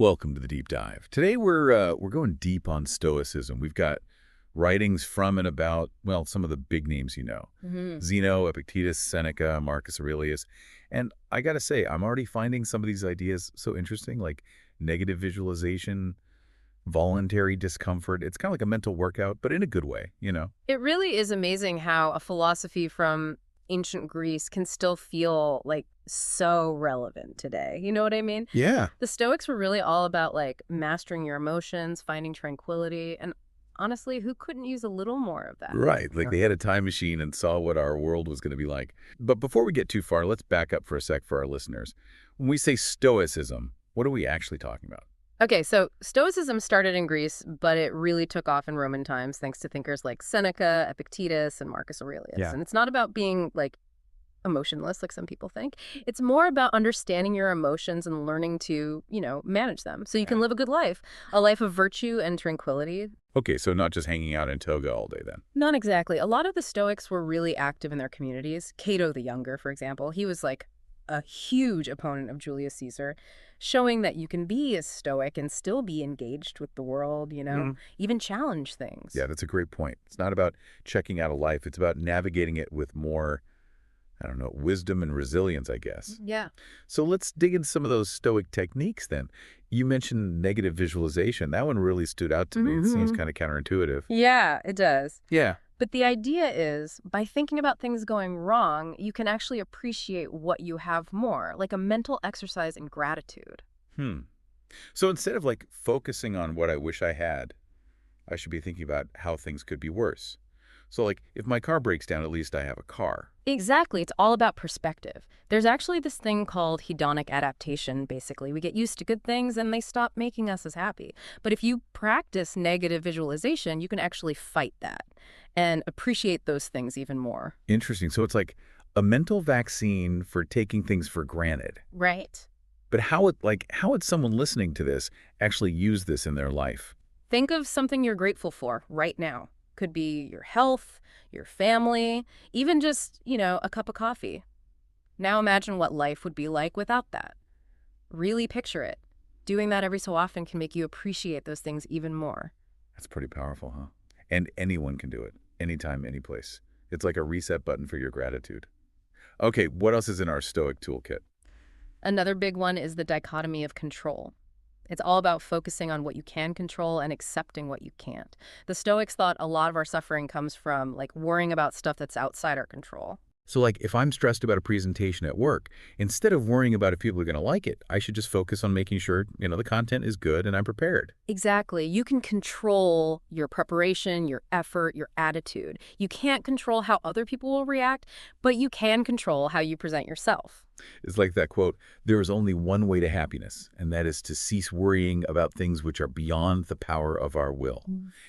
Welcome to the deep dive. Today we're going deep on Stoicism. We've got writings from and about, well, some of the big names you know. Zeno, Epictetus, Seneca, Marcus Aurelius. And I got to say, I'm already finding some of these ideas so interesting, like negative visualization, voluntary discomfort. It's kind of like a mental workout, but in a good way, you know? It really is amazing how a philosophy from ancient Greece can still feel like so relevant today. You know what I mean? Yeah. The Stoics were really all about like mastering your emotions, finding tranquility, and honestly, who couldn't use a little more of that? Right, like they had a time machine and saw what our world was going to be like. But before we get too far, let's back up for a sec for our listeners. When we say Stoicism, what are we actually talking about? Okay, so Stoicism started in Greece, but it really took off in Roman times thanks to thinkers like Seneca, Epictetus, and Marcus Aurelius. Yeah. And it's not about being like emotionless, like some people think. It's more about understanding your emotions and learning to, manage them so you can Yeah. live a good life, a life of virtue and tranquility. Okay, so not just hanging out in toga all day then. Not exactly. A lot of the Stoics were really active in their communities. Cato the Younger, for example, he was like a huge opponent of Julius Caesar, showing that you can be a Stoic and still be engaged with the world, even challenge things. Yeah, that's a great point. It's not about checking out a life. It's about navigating it with more, I don't know, wisdom and resilience, I guess. Yeah. So let's dig into some of those Stoic techniques then. You mentioned negative visualization. That one really stood out to me. It seems kind of counterintuitive. Yeah, it does. Yeah. But the idea is, by thinking about things going wrong, you can actually appreciate what you have more, like a mental exercise in gratitude. Hmm. So instead of like focusing on what I wish I had, I should be thinking about how things could be worse. So like if my car breaks down, at least I have a car. Exactly. It's all about perspective. There's actually this thing called hedonic adaptation, basically. We get used to good things and they stop making us as happy. But if you practice negative visualization, you can actually fight that and appreciate those things even more. Interesting. So it's like a mental vaccine for taking things for granted. Right. But how would someone listening to this actually use this in their life? Think of something you're grateful for right now. Could be your health, your family, even just, a cup of coffee. Now imagine what life would be like without that. Really picture it. Doing that every so often can make you appreciate those things even more. That's pretty powerful, huh? And anyone can do it, anytime, any place. It's like a reset button for your gratitude. Okay, what else is in our Stoic toolkit? Another big one is the dichotomy of control. It's all about focusing on what you can control and accepting what you can't. The Stoics thought a lot of our suffering comes from like worrying about stuff that's outside our control. So like if I'm stressed about a presentation at work, instead of worrying about if people are going to like it, I should just focus on making sure, the content is good and I'm prepared. Exactly. You can control your preparation, your effort, your attitude. You can't control how other people will react, but you can control how you present yourself. It's like that quote, there is only one way to happiness, and that is to cease worrying about things which are beyond the power of our will.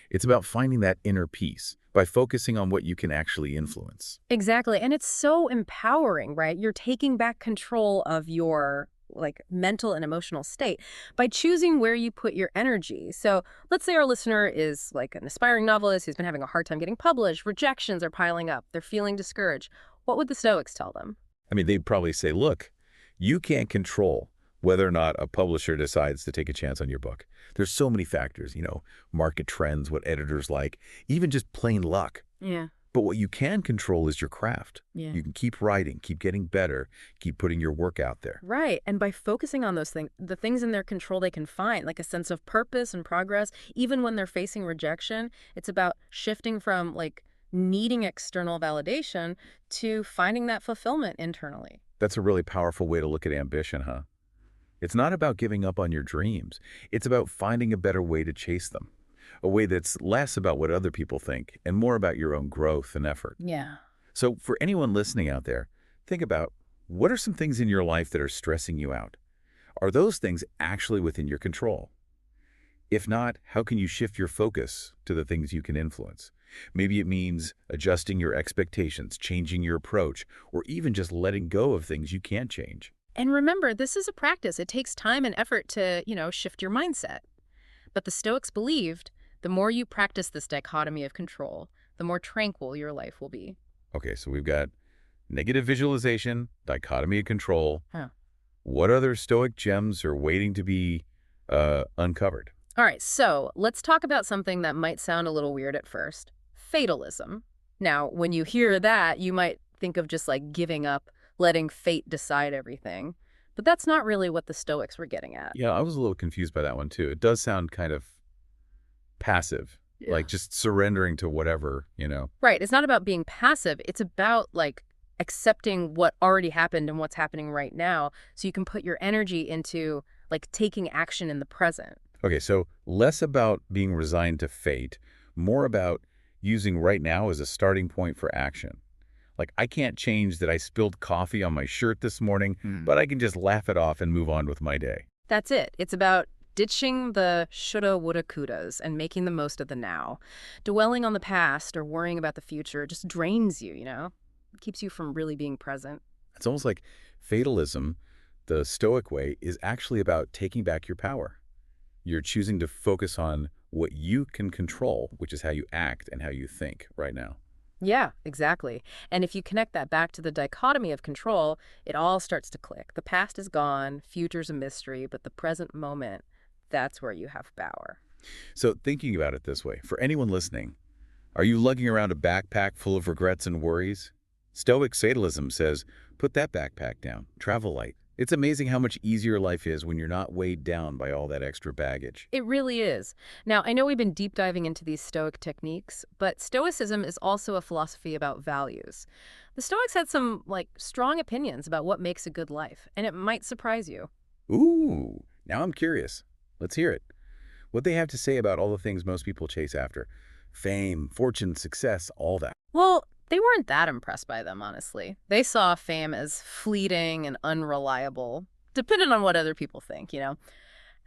It's about finding that inner peace by focusing on what you can actually influence. Exactly. And it's so empowering, right? You're taking back control of your like mental and emotional state by choosing where you put your energy. So let's say our listener is like an aspiring novelist who's been having a hard time getting published. Rejections are piling up. They're feeling discouraged. What would the Stoics tell them? I mean, they'd probably say, look, you can't control whether or not a publisher decides to take a chance on your book. There's so many factors, market trends, what editors like, even just plain luck. Yeah. But what you can control is your craft. Yeah. You can keep writing, keep getting better, keep putting your work out there. Right. And by focusing on those things, the things in their control they can find, like a sense of purpose and progress, even when they're facing rejection, it's about shifting from like needing external validation to finding that fulfillment internally. That's a really powerful way to look at ambition, huh? It's not about giving up on your dreams. It's about finding a better way to chase them, a way that's less about what other people think and more about your own growth and effort. Yeah. So for anyone listening out there, think about what are some things in your life that are stressing you out? Are those things actually within your control? If not, how can you shift your focus to the things you can influence? Maybe it means adjusting your expectations, changing your approach, or even just letting go of things you can't change. And remember, this is a practice. It takes time and effort to, shift your mindset. But the Stoics believed the more you practice this dichotomy of control, the more tranquil your life will be. Okay, so we've got negative visualization, dichotomy of control. Huh. What other Stoic gems are waiting to be uncovered. All right, so let's talk about something that might sound a little weird at first. Fatalism. Now, when you hear that, you might think of just like giving up, letting fate decide everything. But that's not really what the Stoics were getting at. Yeah, I was a little confused by that one too. It does sound kind of passive, Yeah. like just surrendering to whatever. Right. It's not about being passive. It's about like accepting what already happened and what's happening right now so you can put your energy into like taking action in the present. Okay, so less about being resigned to fate, more about using right now as a starting point for action. Like, I can't change that I spilled coffee on my shirt this morning, but I can just laugh it off and move on with my day. That's it. It's about ditching the shoulda, woulda, couldas and making the most of the now. Dwelling on the past or worrying about the future just drains you. It keeps you from really being present. It's almost like fatalism, the Stoic way, is actually about taking back your power. You're choosing to focus on what you can control, which is how you act and how you think right now. Yeah, exactly. And if you connect that back to the dichotomy of control, it all starts to click. The past is gone, future's a mystery, but the present moment, that's where you have power. So thinking about it this way, for anyone listening, are you lugging around a backpack full of regrets and worries? Stoic fatalism says, put that backpack down, travel light. It's amazing how much easier life is when you're not weighed down by all that extra baggage. It really is. Now, I know we've been deep diving into these Stoic techniques, but Stoicism is also a philosophy about values. The Stoics had some, like, strong opinions about what makes a good life, and it might surprise you. Ooh, now I'm curious. Let's hear it. What they have to say about all the things most people chase after. Fame, fortune, success, all that. Well, they weren't that impressed by them, honestly. They saw fame as fleeting and unreliable, depending on what other people think. And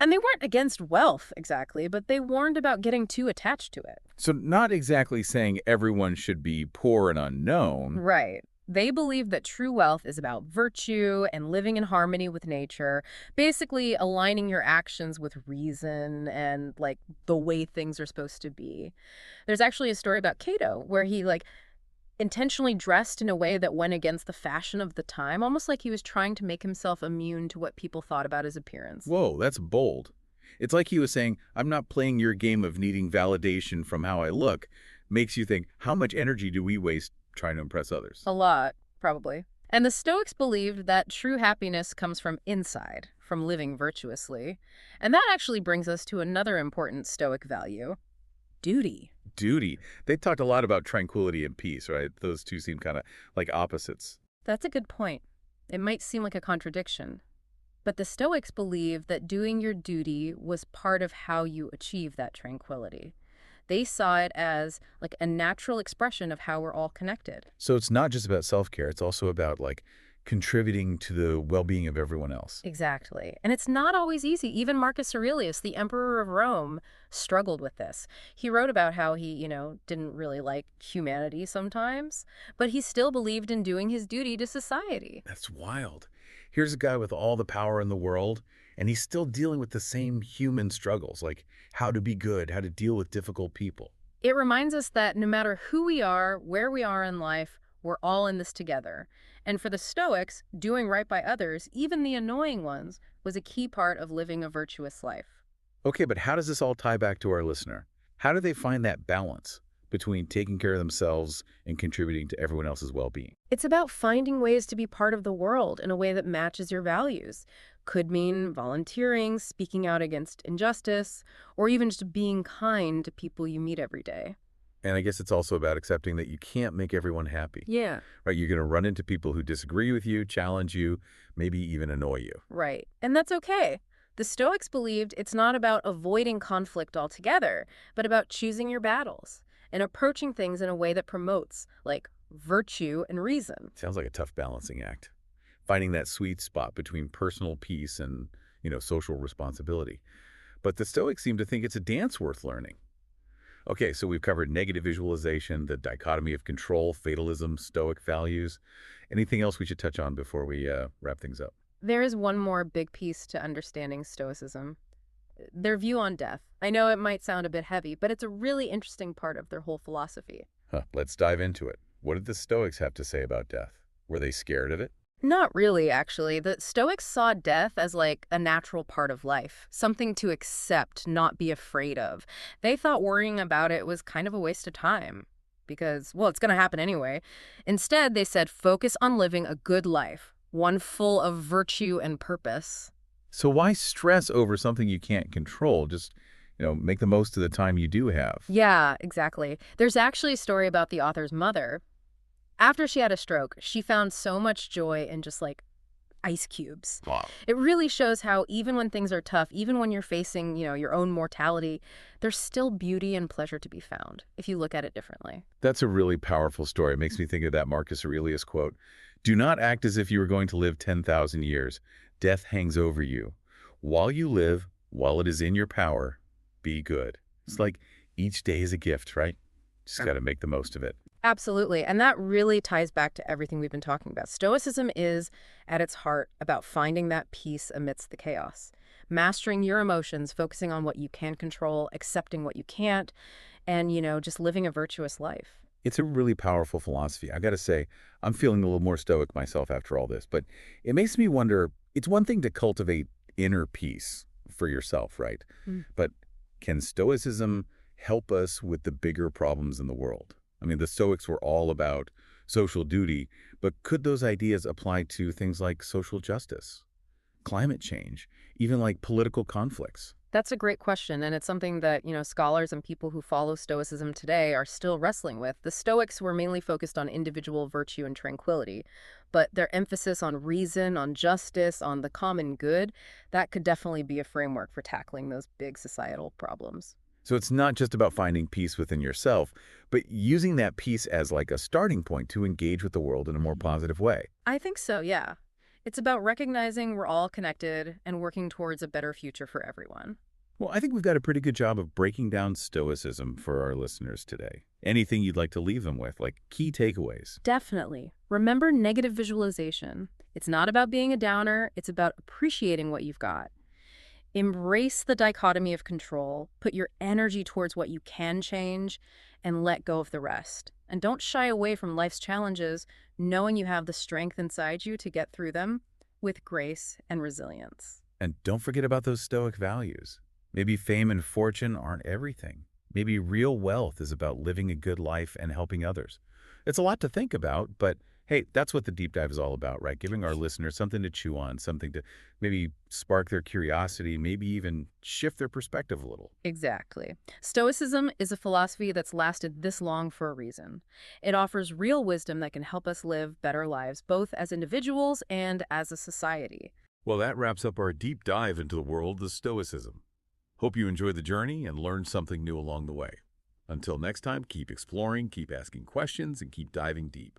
they weren't against wealth, exactly, but they warned about getting too attached to it. So not exactly saying everyone should be poor and unknown. Right. They believe that true wealth is about virtue and living in harmony with nature, basically aligning your actions with reason and, like, the way things are supposed to be. There's actually a story about Cato where he, like, intentionally dressed in a way that went against the fashion of the time, almost like he was trying to make himself immune to what people thought about his appearance. Whoa, that's bold. It's like he was saying, I'm not playing your game of needing validation from how I look. Makes you think, how much energy do we waste trying to impress others? A lot, probably. And the Stoics believed that true happiness comes from inside, from living virtuously. And that actually brings us to another important Stoic value: duty. Duty. They talked a lot about tranquility and peace, right? Those two seem kind of like opposites. That's a good point. It might seem like a contradiction, but the Stoics believed that doing your duty was part of how you achieve that tranquility. They saw it as like a natural expression of how we're all connected. So it's not just about self-care. It's also about like contributing to the well-being of everyone else. Exactly. And it's not always easy. Even Marcus Aurelius, the emperor of Rome, struggled with this. He wrote about how he didn't really like humanity sometimes, but he still believed in doing his duty to society. That's wild. Here's a guy with all the power in the world, and he's still dealing with the same human struggles, like how to be good, how to deal with difficult people. It reminds us that no matter who we are, where we are in life, we're all in this together. And for the Stoics, doing right by others, even the annoying ones, was a key part of living a virtuous life. Okay, but how does this all tie back to our listener? How do they find that balance between taking care of themselves and contributing to everyone else's well-being? It's about finding ways to be part of the world in a way that matches your values. Could mean volunteering, speaking out against injustice, or even just being kind to people you meet every day. And I guess it's also about accepting that you can't make everyone happy, Yeah. right? You're going to run into people who disagree with you, challenge you, maybe even annoy you. Right. And that's okay. The Stoics believed it's not about avoiding conflict altogether, but about choosing your battles and approaching things in a way that promotes, like, virtue and reason. Sounds like a tough balancing act. Finding that sweet spot between personal peace and, social responsibility. But the Stoics seem to think it's a dance worth learning. Okay, so we've covered negative visualization, the dichotomy of control, fatalism, Stoic values. Anything else we should touch on before we wrap things up? There is one more big piece to understanding Stoicism: their view on death. I know it might sound a bit heavy, but it's a really interesting part of their whole philosophy. Let's dive into it. What did the Stoics have to say about death? Were they scared of it? Not really, actually. The Stoics saw death as like a natural part of life, something to accept, not be afraid of. They thought worrying about it was kind of a waste of time because, well, it's going to happen anyway. Instead, they said focus on living a good life, one full of virtue and purpose. So why stress over something you can't control? Just, make the most of the time you do have. Yeah, exactly. There's actually a story about the author's mother. After she had a stroke, she found so much joy in just like ice cubes. Wow. It really shows how even when things are tough, even when you're facing, your own mortality, there's still beauty and pleasure to be found if you look at it differently. That's a really powerful story. It makes me think of that Marcus Aurelius quote. Do not act as if you were going to live 10,000 years. Death hangs over you. While you live, while it is in your power, be good. It's like each day is a gift, right? Just got to make the most of it. Absolutely. And that really ties back to everything we've been talking about. Stoicism is, at its heart, about finding that peace amidst the chaos, mastering your emotions, focusing on what you can control, accepting what you can't, and, just living a virtuous life. It's a really powerful philosophy. I got to say, I'm feeling a little more stoic myself after all this, but it makes me wonder, it's one thing to cultivate inner peace for yourself, right? Mm. But can Stoicism help us with the bigger problems in the world? I mean, the Stoics were all about social duty, but could those ideas apply to things like social justice, climate change, even like political conflicts? That's a great question, and it's something that, scholars and people who follow Stoicism today are still wrestling with. The Stoics were mainly focused on individual virtue and tranquility, but their emphasis on reason, on justice, on the common good, that could definitely be a framework for tackling those big societal problems. So it's not just about finding peace within yourself, but using that peace as like a starting point to engage with the world in a more positive way. I think so, yeah. It's about recognizing we're all connected and working towards a better future for everyone. Well, I think we've got a pretty good job of breaking down Stoicism for our listeners today. Anything you'd like to leave them with, like key takeaways? Definitely. Remember negative visualization. It's not about being a downer, it's about appreciating what you've got. Embrace the dichotomy of control, put your energy towards what you can change, and let go of the rest. And don't shy away from life's challenges, knowing you have the strength inside you to get through them with grace and resilience. And don't forget about those Stoic values. Maybe fame and fortune aren't everything. Maybe real wealth is about living a good life and helping others. It's a lot to think about, but hey, that's what the deep dive is all about, right? Giving our listeners something to chew on, something to maybe spark their curiosity, maybe even shift their perspective a little. Exactly. Stoicism is a philosophy that's lasted this long for a reason. It offers real wisdom that can help us live better lives, both as individuals and as a society. Well, that wraps up our deep dive into the world of Stoicism. Hope you enjoyed the journey and learned something new along the way. Until next time, keep exploring, keep asking questions, and keep diving deep.